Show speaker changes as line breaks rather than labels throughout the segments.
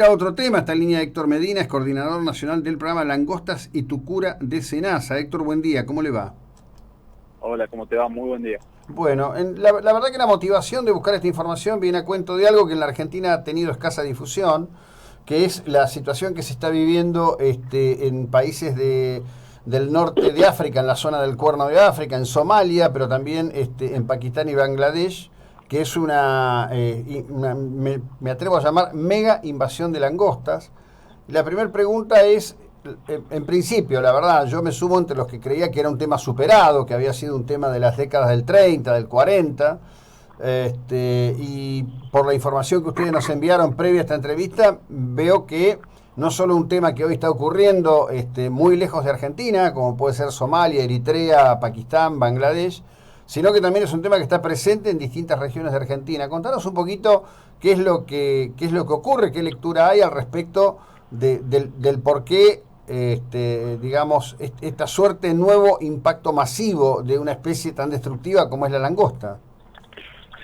A otro tema, está en línea Héctor Medina, es coordinador nacional del programa Langostas y tu cura de Senasa. Héctor, buen día, ¿cómo le va?
Hola, ¿cómo te va? Muy buen día.
Bueno, la verdad que la motivación de buscar esta información viene a cuento de algo que en la Argentina ha tenido escasa difusión, que es la situación que se está viviendo en países del norte de África, en la zona del Cuerno de África, en Somalia, pero también en Pakistán y Bangladesh, que es me atrevo a llamar mega invasión de langostas. La primera pregunta es, en principio, la verdad, yo me sumo entre los que creía que era un tema superado, que había sido un tema de las décadas del 30, del 40, y por la información que ustedes nos enviaron previa a esta entrevista, veo que no solo un tema que hoy está ocurriendo muy lejos de Argentina, como puede ser Somalia, Eritrea, Pakistán, Bangladesh, sino que también es un tema que está presente en distintas regiones de Argentina. Contanos un poquito qué es lo que ocurre, qué lectura hay al respecto del por qué, digamos, esta suerte de nuevo impacto masivo de una especie tan destructiva como es la langosta.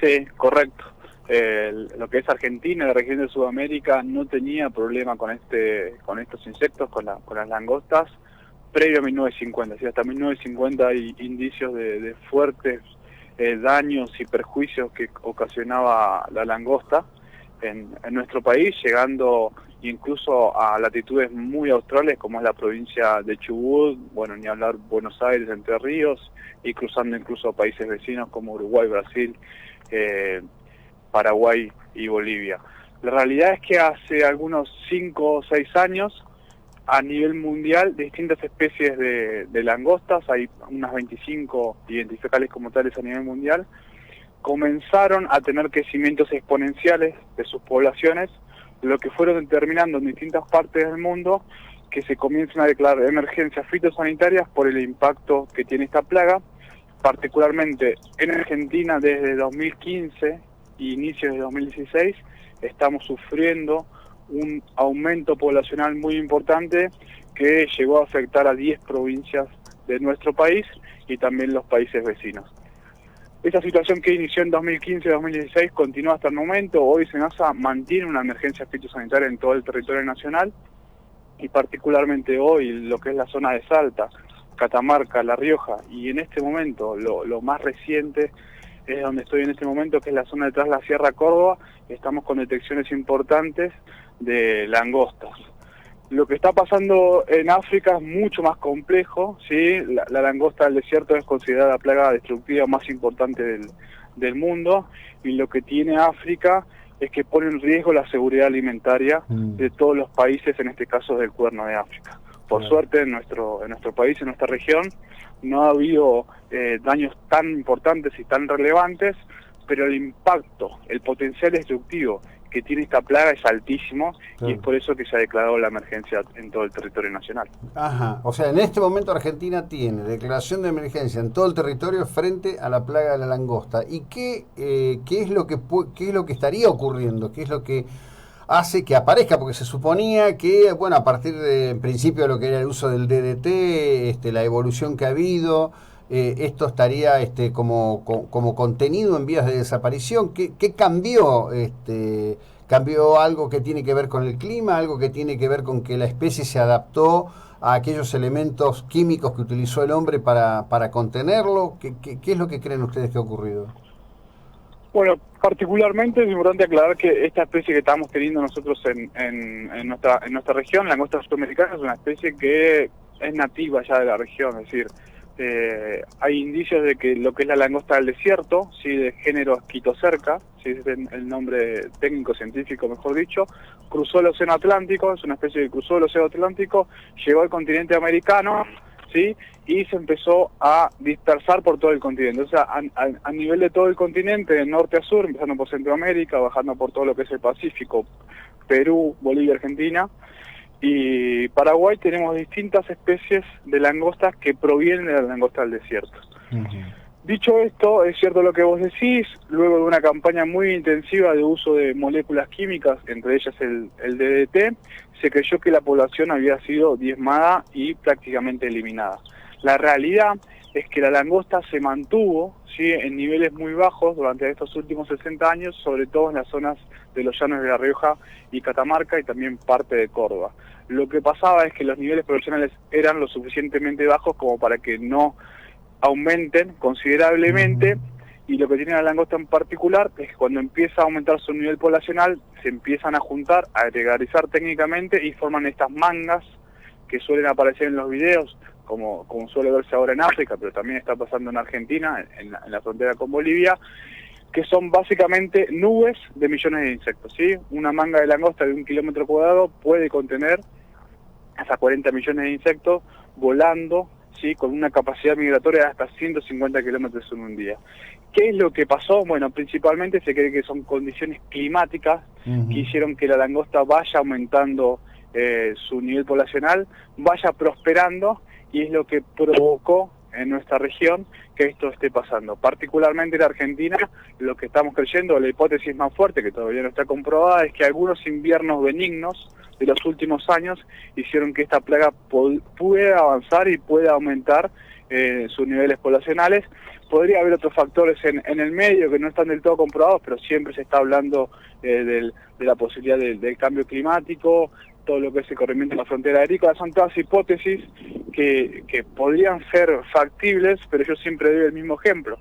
Sí, correcto. Lo que es Argentina, la región de Sudamérica, no tenía problema con estos insectos, con las langostas, previo a 1950. ¿Sí? Hasta 1950 hay indicios de fuertes daños y perjuicios que ocasionaba la langosta en nuestro país, llegando incluso a latitudes muy australes como es la provincia de Chubut, bueno, ni hablar Buenos Aires, Entre Ríos, y cruzando incluso a países vecinos como Uruguay, Brasil, eh, Paraguay y Bolivia. La realidad es que hace algunos 5 o 6 años, a nivel mundial, distintas especies de langostas, hay unas 25 identificables como tales a nivel mundial, comenzaron a tener crecimientos exponenciales de sus poblaciones, lo que fueron determinando en distintas partes del mundo que se comiencen a declarar emergencias fitosanitarias por el impacto que tiene esta plaga, particularmente en Argentina desde 2015 e inicios de 2016 estamos sufriendo un aumento poblacional muy importante que llegó a afectar a 10 provincias de nuestro país y también los países vecinos. Esta situación que inició en 2015-2016 continúa hasta el momento. Hoy SENASA mantiene una emergencia fitosanitaria en todo el territorio nacional y particularmente hoy lo que es la zona de Salta, Catamarca, La Rioja y en este momento lo más reciente es donde estoy en este momento, que es la zona detrás de la Sierra Córdoba. Estamos con detecciones importantes de langostas. Lo que está pasando en África es mucho más complejo, ¿sí? La langosta del desierto es considerada la plaga destructiva más importante del mundo, y lo que tiene África es que pone en riesgo la seguridad alimentaria de todos los países, en este caso del Cuerno de África. Por
Claro.
suerte en nuestro país, en nuestra región, no ha habido daños tan importantes y tan relevantes, pero el impacto, el potencial destructivo que tiene esta plaga es altísimo y es
Claro.
por eso que se ha declarado la emergencia en todo el territorio nacional.
Ajá, o sea, en este momento Argentina tiene declaración de emergencia en todo el territorio frente a la plaga de la langosta. ¿Y qué es lo qué es lo que estaría ocurriendo? ¿Qué es lo que hace que aparezca? Porque se suponía que, bueno, a partir de, en principio, de lo que era el uso del DDT, la evolución que ha habido, esto estaría como contenido en vías de desaparición. ¿Qué cambió? ¿Cambió algo que tiene que ver con el clima, algo que tiene que ver con que la especie se adaptó a aquellos elementos químicos que utilizó el hombre para contenerlo? ¿Qué es lo que creen ustedes que ha ocurrido?
Bueno, particularmente es importante aclarar que esta especie que estamos teniendo nosotros en nuestra región, la langosta sudamericana, es una especie que es nativa ya de la región, es decir, hay indicios de que lo que es la langosta del desierto, sí, de género Esquitocerca, sí, es el nombre técnico científico mejor dicho, cruzó el océano Atlántico, es una especie que cruzó el océano Atlántico, llegó al continente americano, ¿sí? Y se empezó a dispersar por todo el continente. O sea, a nivel de todo el continente, de norte a sur, empezando por Centroamérica, bajando por todo lo que es el Pacífico, Perú, Bolivia, Argentina y Paraguay, tenemos distintas especies de langostas que provienen de la langosta del desierto.
Ujú.
Dicho esto, es cierto lo que vos decís, luego de una campaña muy intensiva de uso de moléculas químicas, entre ellas el DDT, se creyó que la población había sido diezmada y prácticamente eliminada. La realidad es que la langosta se mantuvo, ¿sí?, en niveles muy bajos durante estos últimos 60 años, sobre todo en las zonas de los llanos de La Rioja y Catamarca y también parte de Córdoba. Lo que pasaba es que los niveles poblacionales eran lo suficientemente bajos como para que no aumenten considerablemente, y lo que tiene la langosta en particular es que cuando empieza a aumentar su nivel poblacional se empiezan a juntar, a gregarizar técnicamente y forman estas mangas que suelen aparecer en los videos, como suele verse ahora en África, pero también está pasando en Argentina, en la frontera con Bolivia, que son básicamente nubes de millones de insectos, ¿sí? Una manga de langosta de 1 kilómetro cuadrado puede contener hasta 40 millones de insectos volando, ¿sí?, con una capacidad migratoria de hasta 150 kilómetros en un día. ¿Qué es lo que pasó? Bueno, principalmente se cree que son condiciones climáticas que hicieron que la langosta vaya aumentando su nivel poblacional, vaya prosperando, y es lo que provocó en nuestra región que esto esté pasando. Particularmente en Argentina, lo que estamos creyendo, la hipótesis más fuerte, que todavía no está comprobada, es que algunos inviernos benignos de los últimos años hicieron que esta plaga pueda avanzar y pueda aumentar sus niveles poblacionales. Podría haber otros factores en el medio que no están del todo comprobados, pero siempre se está hablando de la posibilidad del cambio climático, todo lo que es el corrimiento de la frontera agrícola. Son todas hipótesis que podrían ser factibles, pero yo siempre doy el mismo ejemplo.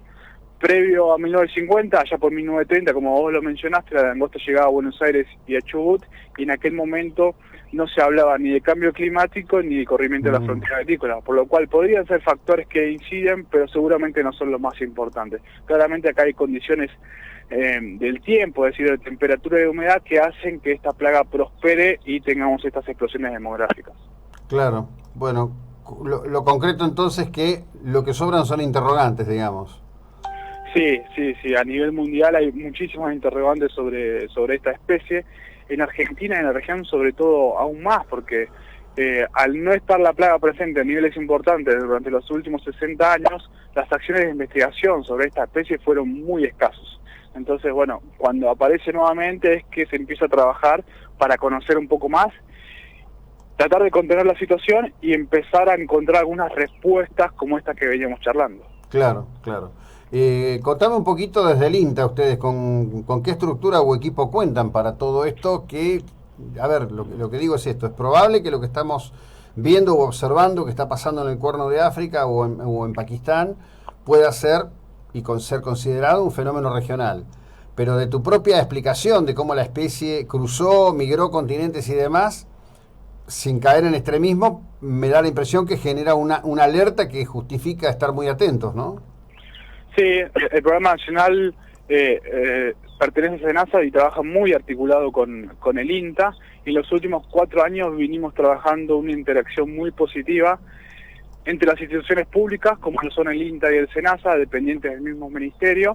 Previo a 1950, allá por 1930, como vos lo mencionaste, la langosta llegaba a Buenos Aires y a Chubut, y en aquel momento no se hablaba ni de cambio climático ni de corrimiento de la frontera agrícola, por lo cual podrían ser factores que inciden, pero seguramente no son los más importantes. Claramente acá hay condiciones del tiempo, es decir, de temperatura y de humedad, que hacen que esta plaga prospere y tengamos estas explosiones demográficas.
Claro, bueno, lo concreto entonces que lo que sobran son interrogantes, digamos.
Sí, a nivel mundial hay muchísimas interrogantes sobre esta especie. En Argentina y en la región sobre todo aún más, porque al no estar la plaga presente a niveles importantes durante los últimos 60 años, las acciones de investigación sobre esta especie fueron muy escasos. Entonces, bueno, cuando aparece nuevamente es que se empieza a trabajar para conocer un poco más, tratar de contener la situación y empezar a encontrar algunas respuestas como estas que veníamos charlando.
Claro, claro. Contame un poquito desde el INTA, ustedes, con qué estructura o equipo cuentan para todo esto, que, a ver, lo que digo es esto, es probable que lo que estamos viendo o observando que está pasando en el Cuerno de África o en Pakistán pueda ser ser considerado un fenómeno regional, pero de tu propia explicación de cómo la especie cruzó, migró continentes y demás, sin caer en extremismo, me da la impresión que genera una alerta que justifica estar muy atentos, ¿no?
Sí, el programa nacional pertenece a SENASA y trabaja muy articulado con el INTA, y en los últimos 4 años vinimos trabajando una interacción muy positiva entre las instituciones públicas, como lo son el INTA y el SENASA, dependientes del mismo ministerio,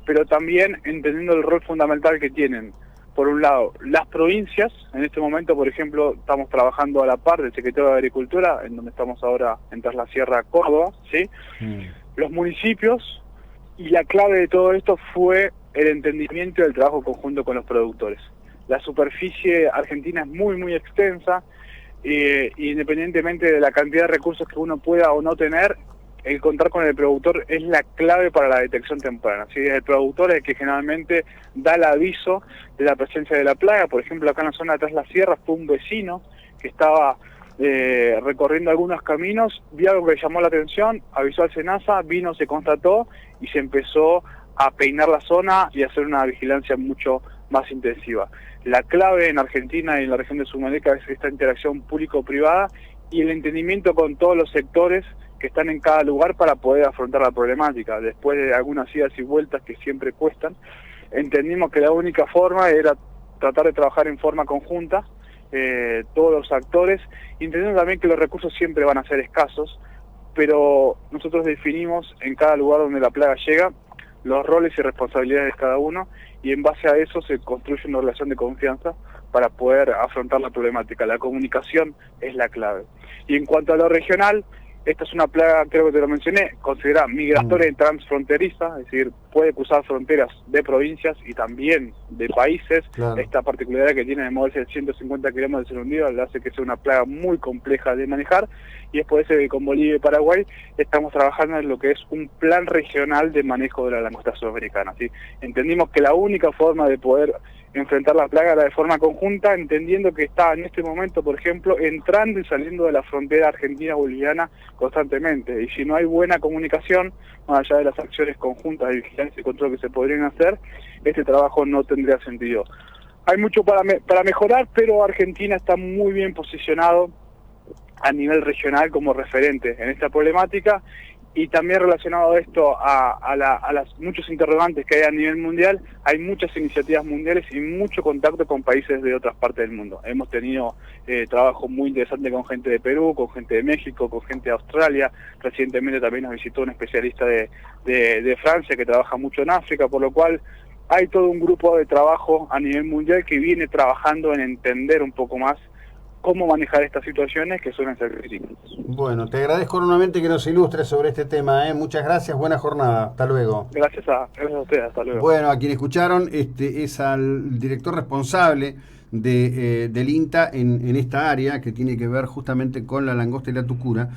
pero también entendiendo el rol fundamental que tienen. Por un lado, las provincias, en este momento, por ejemplo, estamos trabajando a la par del Secretario de Agricultura, en donde estamos ahora en Tras la Sierra, Córdoba, ¿sí? Los municipios, y la clave de todo esto fue el entendimiento y el trabajo conjunto con los productores. La superficie argentina es muy, muy extensa, independientemente de la cantidad de recursos que uno pueda o no tener, el contar con el productor es la clave para la detección temprana. ¿Sí? El productor es el que generalmente da el aviso de la presencia de la plaga. Por ejemplo, acá en la zona de Tras la Sierra fue un vecino que estaba recorriendo algunos caminos, vio algo que le llamó la atención, avisó al SENASA, vino, se constató y se empezó a peinar la zona y a hacer una vigilancia mucho más intensiva. La clave en Argentina y en la región de Sudamérica es esta interacción público-privada y el entendimiento con todos los sectores que están en cada lugar para poder afrontar la problemática. Después de algunas idas y vueltas que siempre cuestan, entendimos que la única forma era tratar de trabajar en forma conjunta, todos los actores, entendiendo también que los recursos siempre van a ser escasos, pero nosotros definimos en cada lugar donde la plaga llega los roles y responsabilidades de cada uno, y en base a eso se construye una relación de confianza para poder afrontar la problemática. La comunicación es la clave. Y en cuanto a lo regional, Esta es una plaga, creo que te lo mencioné, considerada migratoria y transfronteriza, es decir, puede cruzar fronteras de provincias y también de países.
Claro.
Esta particularidad que tiene de moverse de 150 kilómetros en un día le hace que sea una plaga muy compleja de manejar, y es por eso que con Bolivia y Paraguay estamos trabajando en lo que es un plan regional de manejo de la langosta sudamericana, ¿sí? Entendimos que la única forma de poder enfrentar la plaga era de forma conjunta, entendiendo que está en este momento, por ejemplo, entrando y saliendo de la frontera argentina-boliviana constantemente, y si no hay buena comunicación, más allá de las acciones conjuntas de vigilancia y control que se podrían hacer, este trabajo no tendría sentido. Hay mucho para mejorar, pero Argentina está muy bien posicionado a nivel regional como referente en esta problemática, y también relacionado a esto a las muchos interrogantes que hay a nivel mundial. Hay muchas iniciativas mundiales y mucho contacto con países de otras partes del mundo. Hemos tenido trabajo muy interesante con gente de Perú, con gente de México, con gente de Australia. Recientemente también nos visitó un especialista de Francia que trabaja mucho en África, por lo cual hay todo un grupo de trabajo a nivel mundial que viene trabajando en entender un poco más cómo manejar estas situaciones que suelen ser críticas.
Bueno, te agradezco enormemente que nos ilustres sobre este tema, ¿eh? Muchas gracias, buena jornada, hasta luego.
Gracias a ustedes, hasta luego.
Bueno, a quien escucharon es al director responsable del INTA en esta área que tiene que ver justamente con la langosta y la tucura.